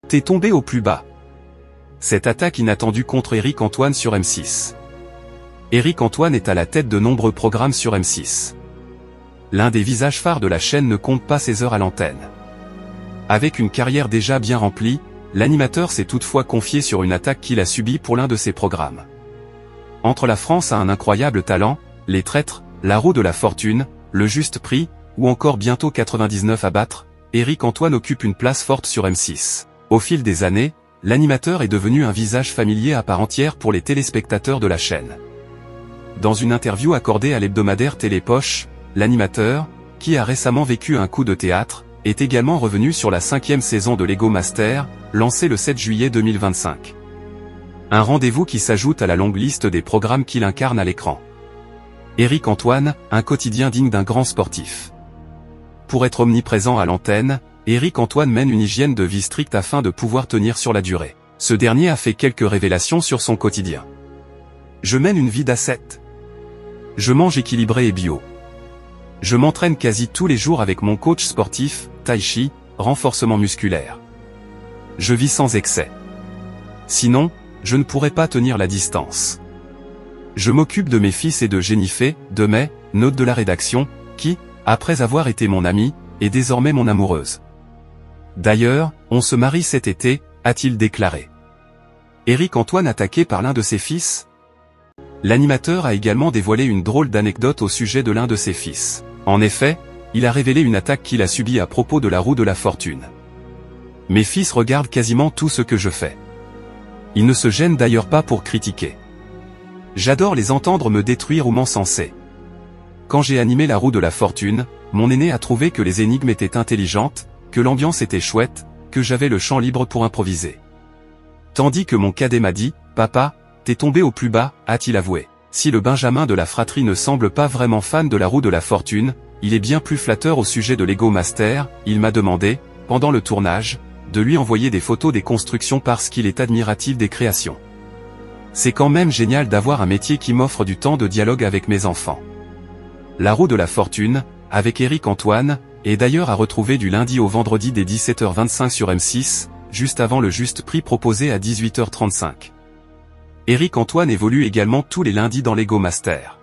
T'es tombé au plus bas. Cette attaque inattendue contre Eric Antoine sur M6. Eric Antoine est à la tête de nombreux programmes sur M6. L'un des visages phares de la chaîne ne compte pas ses heures à l'antenne. Avec une carrière déjà bien remplie, l'animateur s'est toutefois confié sur une attaque qu'il a subie pour l'un de ses programmes. Entre la France a un incroyable talent, Les Traîtres, La Roue de la Fortune, Le Juste Prix, ou encore bientôt 99 à battre, Eric Antoine occupe une place forte sur M6. Au fil des années, l'animateur est devenu un visage familier à part entière pour les téléspectateurs de la chaîne. Dans une interview accordée à l'hebdomadaire Télépoche, l'animateur, qui a récemment vécu un coup de théâtre, est également revenu sur la 5e saison de Lego Master, lancée le 7 juillet 2025. Un rendez-vous qui s'ajoute à la longue liste des programmes qu'il incarne à l'écran. Eric Antoine, un quotidien digne d'un grand sportif. Pour être omniprésent à l'antenne, Eric Antoine mène une hygiène de vie stricte afin de pouvoir tenir sur la durée. Ce dernier a fait quelques révélations sur son quotidien. Je mène une vie d'ascète. Je mange équilibré et bio. Je m'entraîne quasi tous les jours avec mon coach sportif, tai chi, renforcement musculaire. Je vis sans excès. Sinon, je ne pourrais pas tenir la distance. Je m'occupe de mes fils et de Jennifer, de mai, note de la rédaction, qui, après avoir été mon amie, est désormais mon amoureuse. D'ailleurs, on se marie cet été, a-t-il déclaré. Eric Antoine attaqué par l'un de ses fils? L'animateur a également dévoilé une drôle d'anecdote au sujet de l'un de ses fils. En effet, il a révélé une attaque qu'il a subie à propos de La Roue de la Fortune. Mes fils regardent quasiment tout ce que je fais. Ils ne se gênent d'ailleurs pas pour critiquer. J'adore les entendre me détruire ou m'encenser. Quand j'ai animé La Roue de la Fortune, mon aîné a trouvé que les énigmes étaient intelligentes, que l'ambiance était chouette, que j'avais le champ libre pour improviser. Tandis que mon cadet m'a dit, « Papa, t'es tombé au plus bas », a-t-il avoué. Si le Benjamin de la fratrie ne semble pas vraiment fan de La Roue de la Fortune, il est bien plus flatteur au sujet de Lego Master. Il m'a demandé, pendant le tournage, de lui envoyer des photos des constructions parce qu'il est admiratif des créations. C'est quand même génial d'avoir un métier qui m'offre du temps de dialogue avec mes enfants. La Roue de la Fortune, avec Eric Antoine, est d'ailleurs à retrouver du lundi au vendredi dès 17h25 sur M6, juste avant le Juste Prix proposé à 18h35. Eric Antoine évolue également tous les lundis dans Lego Master.